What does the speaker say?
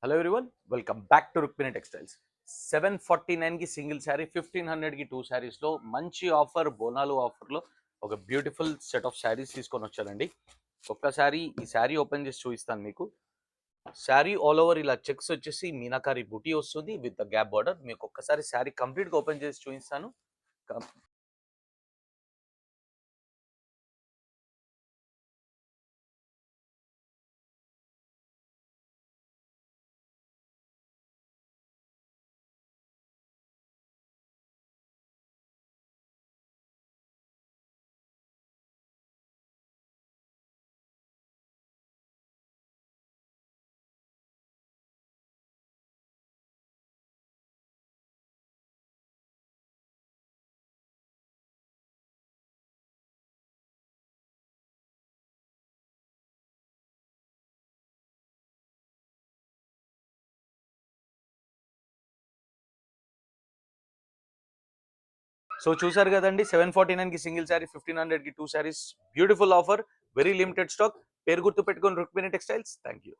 Hello everyone, welcome back to Rukmini textiles. 749కి single sari, 1500కి two శారీస్లో మంచి ఆఫర్, బోనాలు ఆఫర్లో ఒక బ్యూటిఫుల్ సెట్ ఆఫ్ శారీస్ తీసుకొని వచ్చానండి. ఒక్కసారి ఈ శారీ ఓపెన్ చేసి చూపిస్తాను మీకు. శారీ ఆల్ ఓవర్ ఇలా చెక్స్ వచ్చేసి మీనాకారి బుటీ వస్తుంది విత్ గ్యాప్ బార్డర్. మీకు ఒక్కసారి శారీ కంప్లీట్గా ఓపెన్ చేసి చూపిస్తాను. సో చూసారు కదండి, 749కి సింగిల్ శారీ, 1500కి two saris. Beautiful offer, very limited stock. పేరు గుర్తు పెట్టుకొని రుక్మిణి టెక్స్టైల్స్. Thank you.